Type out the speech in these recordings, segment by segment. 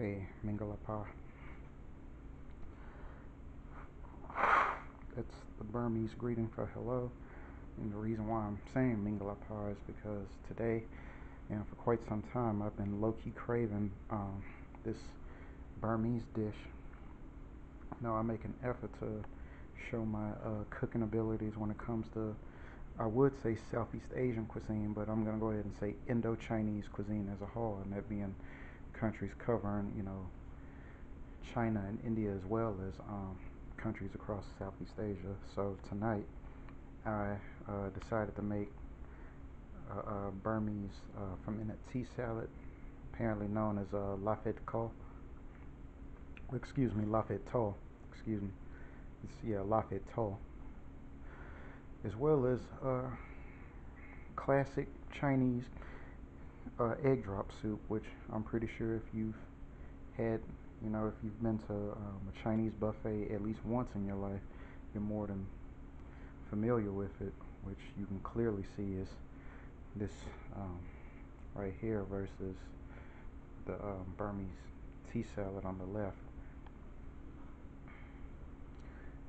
Hey, Mingalapa. That's the Burmese greeting for hello. And the reason why I'm saying Mingalapa is because today and for quite some time I've been low key craving this Burmese dish. Now I make an effort to show my cooking abilities when it comes to, I would say Southeast Asian cuisine, but I'm gonna go ahead and say Indo-Chinese cuisine as a whole, and that being countries covering, China and India as well as countries across Southeast Asia. So tonight I decided to make Burmese fermented tea salad, apparently known as Laphet Ko. Excuse me, Laphet To. Excuse me. It's, yeah, Laphet To. As well as classic Chinese egg drop soup, which I'm pretty sure if you've had, if you've been to a Chinese buffet at least once in your life, you're more than familiar with it, which you can clearly see is this um, right here versus the Burmese tea salad on the left.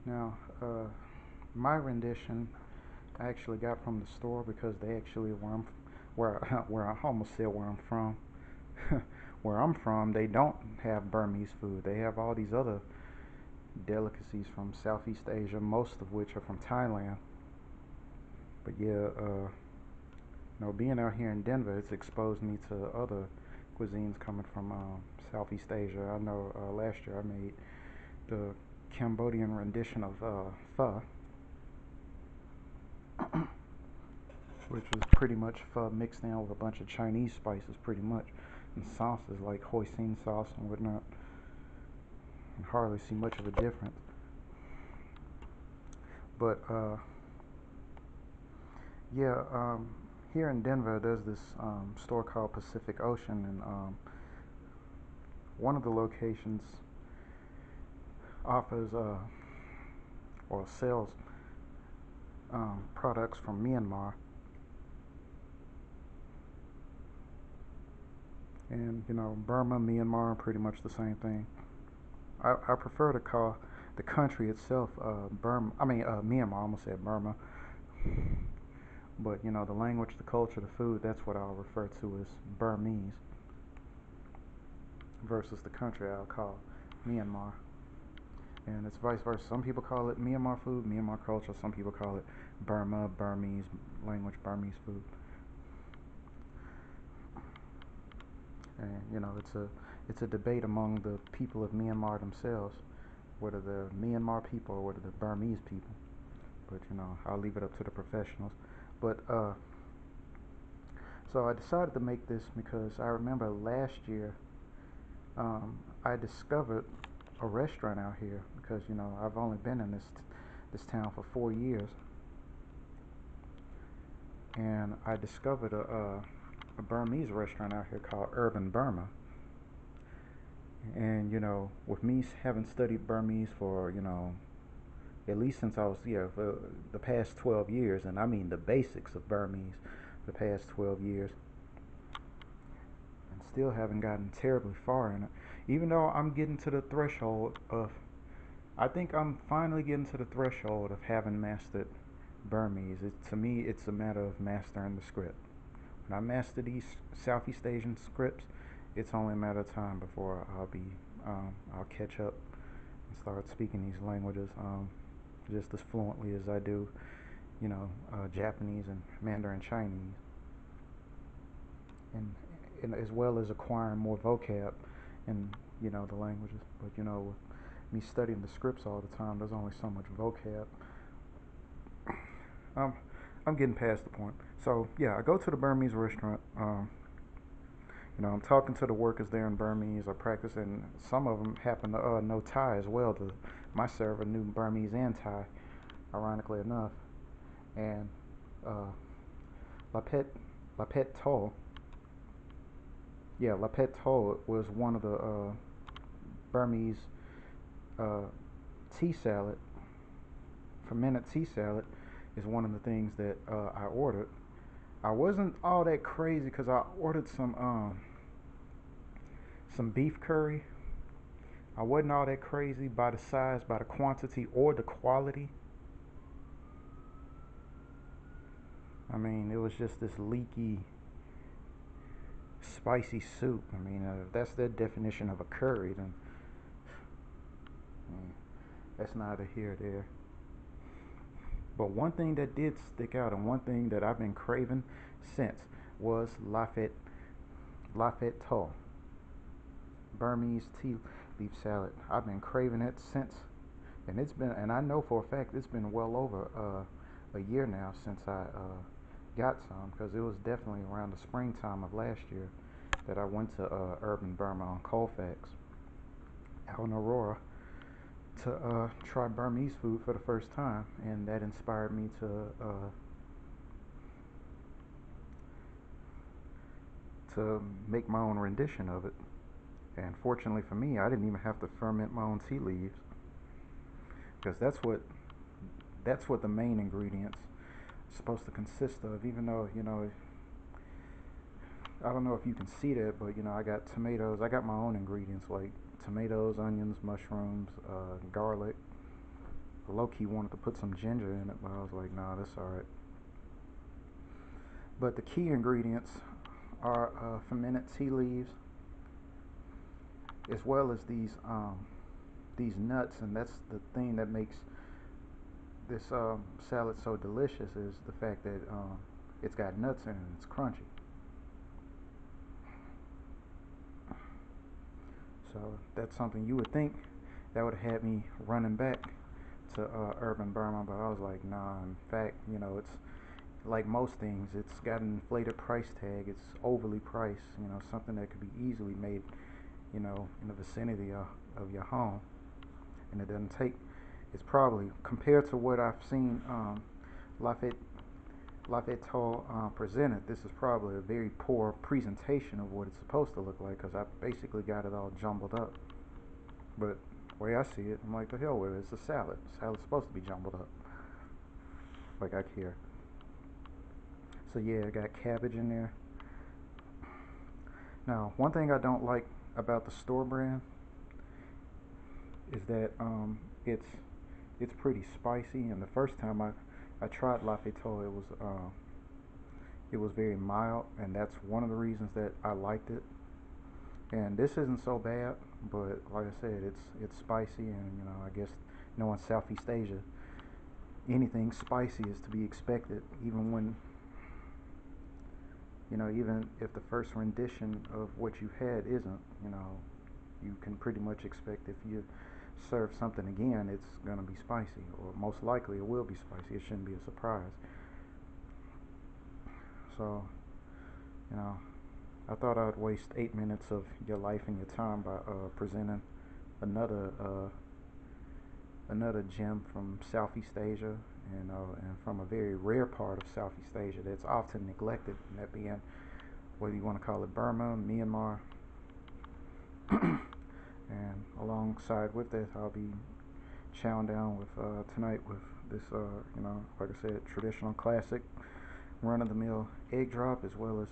Now, my rendition I actually got from the store because they actually where I almost said where I'm from. Where I'm from, they don't have Burmese food. They have all these other delicacies from Southeast Asia, most of which are from Thailand. But yeah, being out here in Denver, it's exposed me to other cuisines coming from Southeast Asia. I know last year I made the Cambodian rendition of pho, which was pretty much pho mixed in with a bunch of Chinese spices, pretty much, and sauces like hoisin sauce and whatnot. You hardly see much of a difference. But yeah, here in Denver, there's this store called Pacific Ocean, and one of the locations offers or sells products from Myanmar, and Burma, Myanmar are pretty much the same thing. I prefer to call the country itself Burma. I mean Myanmar. I almost said Burma, but the language, the culture, the food. That's what I'll refer to as Burmese versus the country I'll call Myanmar. And it's vice versa. Some people call it Myanmar food, Myanmar culture. Some people call it Burma, Burmese language, Burmese food. And it's a debate among the people of Myanmar themselves, whether the Myanmar people or whether the Burmese people. But I'll leave it up to the professionals. But so I decided to make this because I remember last year I discovered a restaurant out here because I've only been in this town for 4 years, and I discovered a Burmese restaurant out here called Urban Burma. And with me having studied Burmese for at least since I was for the past 12 years, and I mean the basics of Burmese, the past 12 years, and still haven't gotten terribly far in it. Even though I'm getting to the threshold of, I think I'm finally getting to the threshold of having mastered Burmese. To me, it's a matter of mastering the script. When I master these Southeast Asian scripts, it's only a matter of time before I'll catch up and start speaking these languages just as fluently as I do, Japanese and Mandarin Chinese, and as well as acquiring more vocab in the languages. But with me studying the scripts all the time, there's only so much vocab. Um, I'm getting past the point. So yeah, I go to the Burmese restaurant. I'm talking to the workers there in Burmese. I practice, and some of them happen to know Thai as well. My server knew Burmese and Thai, ironically enough. And uh, Laphet Laphet To, yeah, Laphet To was one of the Burmese uh, tea salad, fermented tea salad, is one of the things that I ordered. I wasn't all that crazy because I ordered some beef curry. I wasn't all that crazy by the size, by the quantity, or the quality. I mean, it was just this leaky, spicy soup. I mean, if that's their definition of a curry, then that's neither here nor there. But one thing that did stick out, and one thing that I've been craving since, was Laphet Thoke, Burmese tea leaf salad. I've been craving it since, and I know for a fact it's been well over a year now since I got some, because it was definitely around the springtime of last year that I went to Urban Burma on Colfax out in Aurora to try Burmese food for the first time, and that inspired me to make my own rendition of it. And fortunately for me, I didn't even have to ferment my own tea leaves, because that's what the main ingredients are supposed to consist of. Even though, I don't know if you can see that, but I got tomatoes. I got my own ingredients like tomatoes, onions, mushrooms, garlic. Low-key wanted to put some ginger in it, but I was like, nah, that's alright. But the key ingredients are fermented tea leaves, as well as these nuts, and that's the thing that makes this salad so delicious, is the fact that it's got nuts in it and it's crunchy. So that's something you would think that would have had me running back to Urban Burma, but I was like, nah. In fact, it's like most things, it's got an inflated price tag. It's overly priced, something that could be easily made, in the vicinity of your home. And it doesn't take, it's probably, compared to what I've seen Laphet presented, this is probably a very poor presentation of what it's supposed to look like, because I basically got it all jumbled up. But the way I see it, I'm like, the hell with it. It's a salad. Salad's supposed to be jumbled up, like I care. So yeah, I got cabbage in there. Now, one thing I don't like about the store brand is that it's pretty spicy. And the first time I tried Laphet, it was very mild, and that's one of the reasons that I liked it. And this isn't so bad, but like I said, it's spicy, and I guess knowing Southeast Asia, anything spicy is to be expected, even when even if the first rendition of what you had isn't, you can pretty much expect if you serve something again, it's gonna be spicy, or most likely it will be spicy. It shouldn't be a surprise. So, I thought I'd waste 8 minutes of your life and your time by presenting another another gem from Southeast Asia, and from a very rare part of Southeast Asia that's often neglected, and that being, whether you want to call it Burma, Myanmar. And alongside with that, I'll be chowing down with tonight with this, like I said, traditional classic run-of-the-mill egg drop, as well as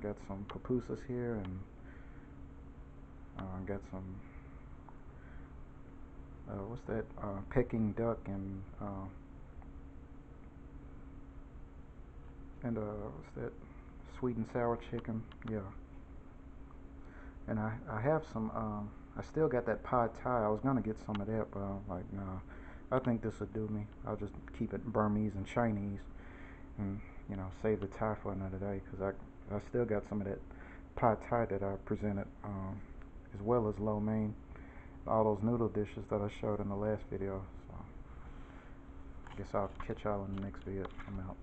got some pupusas here, and got some what's that, Peking duck, and what's that, sweet and sour chicken. Yeah. And I have some, I still got that pad thai. I was gonna get some of that, but I'm like, nah, I think this will do me. I'll just keep it Burmese and Chinese, and save the Thai for another day, because I still got some of that pad Thai that I presented, as well as lo mein, all those noodle dishes that I showed in the last video. So I guess I'll catch y'all in the next video. I'm out.